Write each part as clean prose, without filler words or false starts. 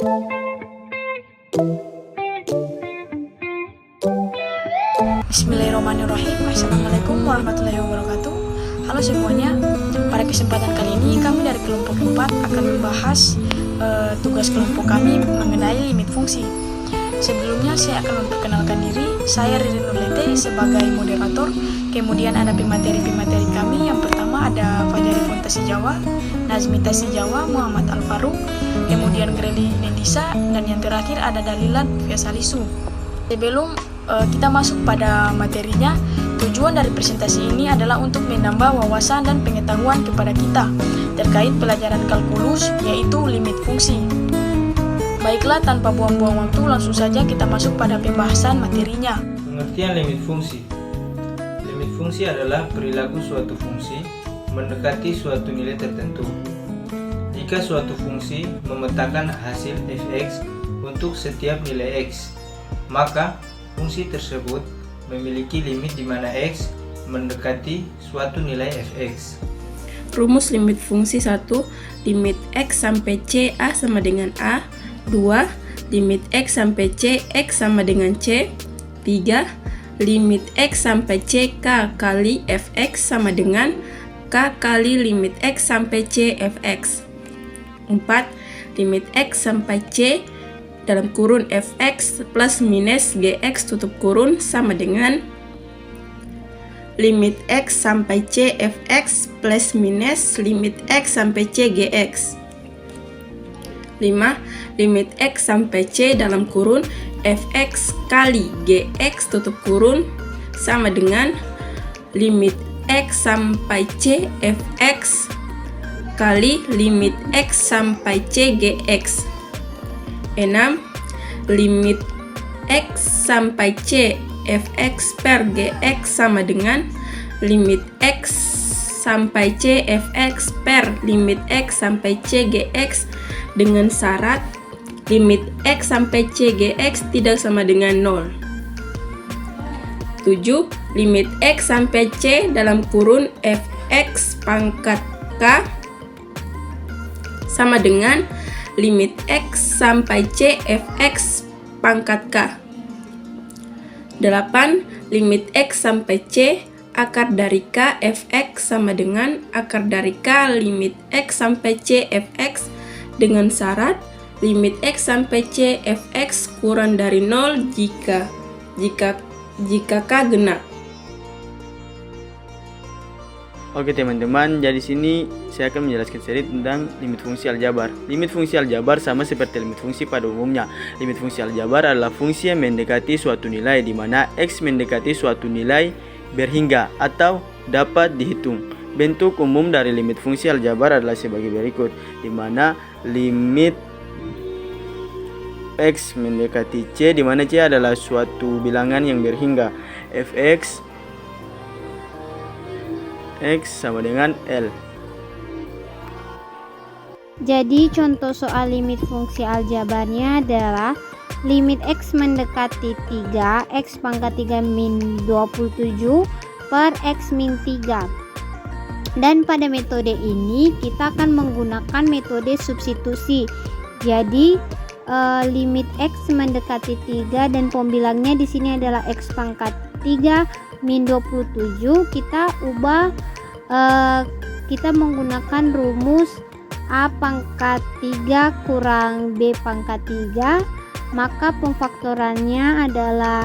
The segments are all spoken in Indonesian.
Bismillahirrahmanirrahim. Assalamualaikum warahmatullahi wabarakatuh. Halo semuanya. Pada kesempatan kali ini kami dari kelompok 4 akan membahas tugas kelompok kami mengenai limit fungsi. Sebelumnya saya akan memperkenalkan diri. Saya Ririn Nurlete sebagai moderator. Kemudian ada pemateri-pemateri kami. Yang pertama ada Fajari Fontasi Jawa, Nazmita Jawa, Muhammad Al-Faruq, kemudian Greli Nendisa, dan yang terakhir ada Dalilat Fiasalisu. Sebelum kita masuk pada materinya, tujuan dari presentasi ini adalah untuk menambah wawasan dan pengetahuan kepada kita terkait pelajaran kalkulus, yaitu limit fungsi. Baiklah, tanpa buang-buang waktu, langsung saja kita masuk pada pembahasan materinya. Pengertian limit fungsi. Limit fungsi adalah perilaku suatu fungsi mendekati suatu nilai tertentu. Jika suatu fungsi memetakan hasil fx untuk setiap nilai x, maka fungsi tersebut memiliki limit di mana x mendekati suatu nilai fx. Rumus limit fungsi 1. Limit x sampai c a sama dengan a. 2. Limit x sampai c x sama dengan c. 3. Limit x sampai c k kali fx sama dengan k kali limit x sampai c fx. 4. Limit x sampai c dalam kurun fx plus minus gx tutup kurun sama dengan limit x sampai c fx plus minus limit x sampai c gx. 5. Limit x sampai c dalam kurun fx kali gx tutup kurun sama dengan limit x sampai c fx kali limit x sampai c gx. 6. Limit x sampai c fx per gx sama dengan limit x sampai c fx per limit x sampai c gx dengan syarat limit x sampai c gx tidak sama dengan 0. 7. Limit x sampai c dalam kurun fx pangkat k sama dengan limit x sampai c fx pangkat k. 8. Limit x sampai c akar dari k fx sama dengan akar dari k limit x sampai c fx dengan syarat limit x sampai c fx kurang dari 0 jika k genap. Oke teman-teman, jadi sini saya akan menjelaskan sedikit tentang limit fungsi aljabar. Limit fungsi aljabar sama seperti limit fungsi pada umumnya. Limit fungsi aljabar adalah fungsi yang mendekati suatu nilai di mana x mendekati suatu nilai berhingga atau dapat dihitung. Bentuk umum dari limit fungsi aljabar adalah sebagai berikut, di mana limit x mendekati c, di mana c adalah suatu bilangan yang berhingga. Fx x sama dengan L. Jadi contoh soal limit fungsi aljabarnya adalah limit x mendekati 3, x pangkat 3 min 27 per x min 3. Dan pada metode ini kita akan menggunakan metode substitusi. Jadi limit x mendekati 3 dan pembilangnya di sini adalah x pangkat 3 min 27, kita ubah kita menggunakan rumus a pangkat 3 kurang b pangkat 3, maka pemfaktorannya adalah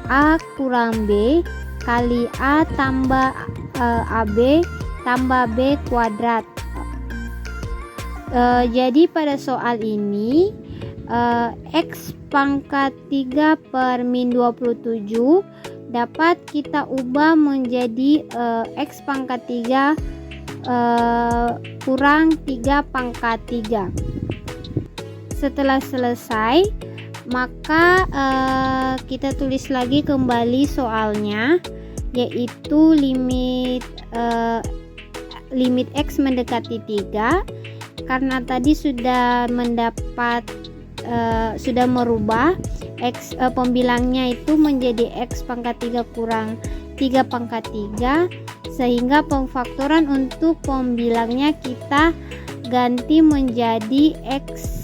a kurang b kali a tambah ab tambah b kuadrat. Jadi pada soal ini x pangkat 3 per min 27 dapat kita ubah menjadi x pangkat 3 kurang 3 pangkat 3. Setelah selesai, maka kita tulis lagi kembali soalnya, yaitu limit x mendekati 3. Karena tadi sudah sudah merubah x pembilangnya itu menjadi x pangkat 3 kurang 3 pangkat 3, sehingga pemfaktoran untuk pembilangnya kita ganti menjadi x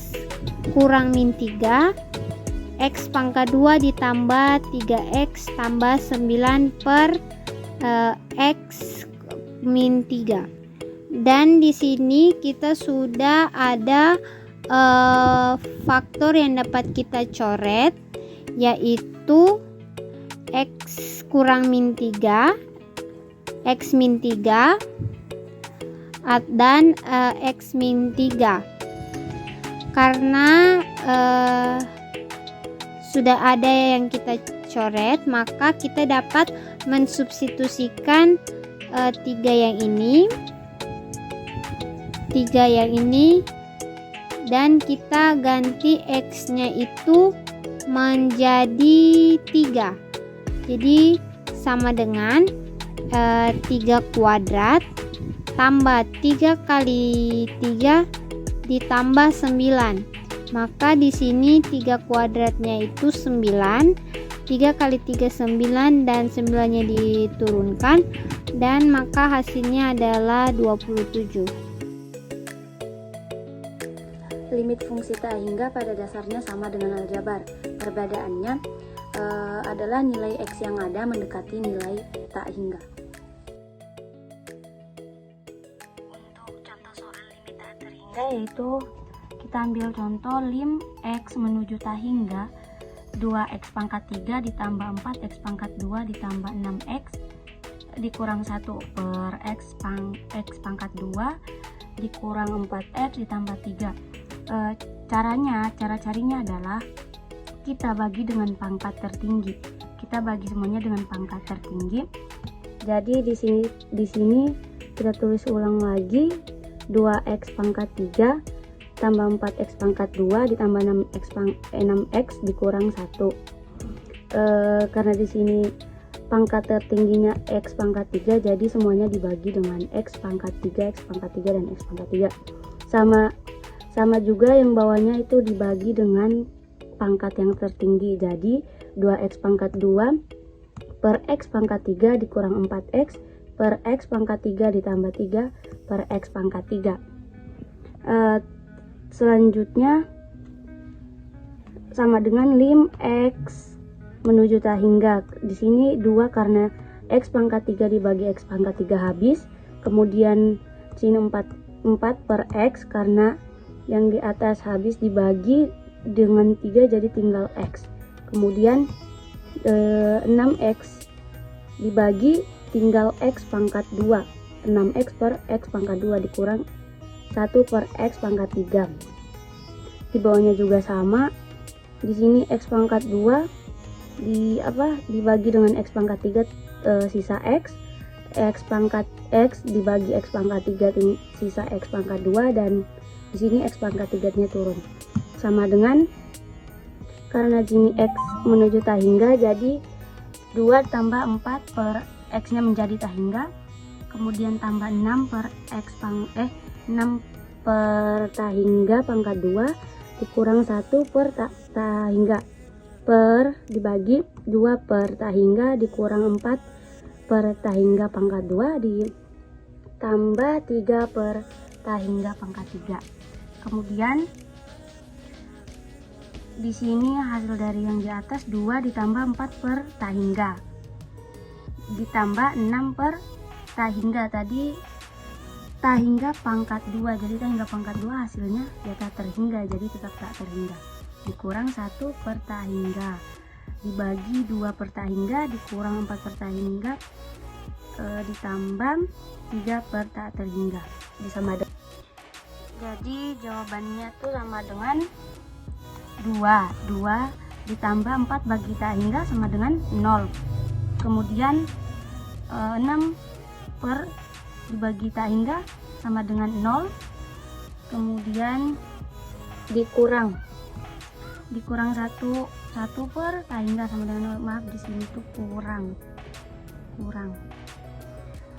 kurang min 3, X pangkat 2 ditambah 3X tambah 9 per X min 3. Dan di sini kita sudah ada faktor yang dapat kita coret, yaitu X kurang min 3, X min 3, dan X min 3. Karena sudah ada yang kita coret, maka kita dapat mensubstitusikan 3 yang ini, dan kita ganti X-nya itu menjadi 3. Jadi sama dengan 3 kuadrat tambah 3 kali 3 ditambah 9. Maka di sini 3 kuadratnya itu 9, 3 kali 3 9, dan 9-nya diturunkan, dan maka hasilnya adalah 27. Limit fungsi tak hingga pada dasarnya sama dengan aljabar. Perbedaannya adalah nilai X yang ada mendekati nilai tak hingga. Untuk contoh soal limit tak terhingga yaitu kita ambil contoh lim X menuju tak hingga 2X pangkat 3 ditambah 4X pangkat 2 ditambah 6X dikurang 1 per X pangkat 2 dikurang 4X ditambah 3. Cara carinya adalah kita bagi dengan pangkat tertinggi. Kita bagi semuanya dengan pangkat tertinggi. Jadi di sini kita tulis ulang lagi 2X pangkat 3 tambah 4X pangkat 2 ditambah 6X dikurang 1. Karena di sini pangkat tertingginya X pangkat 3, jadi semuanya dibagi dengan X pangkat 3, X pangkat 3, dan X pangkat 3. Sama juga yang bawahnya itu dibagi dengan pangkat yang tertinggi. Jadi 2X pangkat 2 per X pangkat 3 dikurang 4X per X pangkat 3 ditambah 3 per X pangkat 3. Selanjutnya sama dengan lim X menuju tak hingga. Di sini 2 karena X pangkat 3 dibagi X pangkat 3 habis. Kemudian sini 4 per X karena yang di atas habis dibagi dengan 3 jadi tinggal X. Kemudian 6X dibagi tinggal X pangkat 2. 6X per X pangkat 2 dikurang 1 per X pangkat 3. Di bawahnya juga sama. Di sini X pangkat 2 dibagi dengan X pangkat 3 sisa X. X pangkat X dibagi X pangkat 3 sisa X pangkat 2, dan di sini X pangkat 3-nya turun. Sama dengan karena sini X menuju tak hingga, jadi 2 tambah 4 per X nya menjadi tak hingga, kemudian tambah 6 per 6 per tak hingga pangkat 2 dikurang 1 per tak hingga per dibagi 2 per tak hingga dikurang 4 per tak hingga pangkat 2 ditambah 3 per tak hingga pangkat 3. Kemudian di sini hasil dari yang di atas 2 ditambah 4 per tak hingga ditambah 6 per tak hingga, tadi tak hingga pangkat 2, jadi tak hingga pangkat 2 hasilnya ya tak terhingga, jadi tetap tak terhingga, dikurang 1 per tak hingga dibagi 2 per tak hingga dikurang 4 per tak hingga ditambah 3 per tak terhingga. Jadi jawabannya tuh sama dengan 2 ditambah 4 bagi tak hingga sama dengan 0. Kemudian 6 per dibagi tak hingga sama dengan 0. Kemudian dikurang 1 per tak hingga sama dengan 0. Maaf, di sini tuh kurang.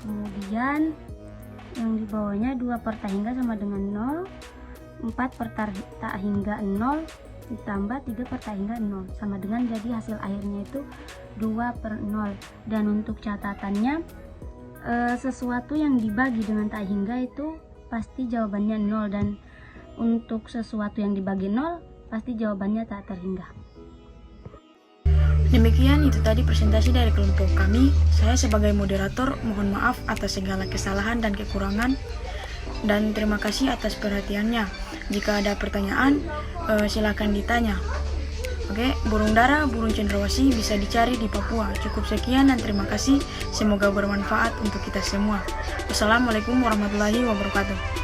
Kemudian yang di bawahnya 2 per tak hingga sama dengan 0, 4 per tak hingga 0 ditambah 3 per tak hingga 0 sama dengan, jadi hasil akhirnya itu 2 per 0. Dan untuk catatannya sesuatu yang dibagi dengan tak hingga itu pasti jawabannya 0, dan untuk sesuatu yang dibagi 0 pasti jawabannya tak terhingga. Demikian itu tadi presentasi dari kelompok kami. Saya sebagai moderator mohon maaf atas segala kesalahan dan kekurangan, dan terima kasih atas perhatiannya. Jika ada pertanyaan, silakan ditanya. Oke, burung dara, burung cendrawasih bisa dicari di Papua. Cukup sekian dan terima kasih. Semoga bermanfaat untuk kita semua. Wassalamualaikum warahmatullahi wabarakatuh.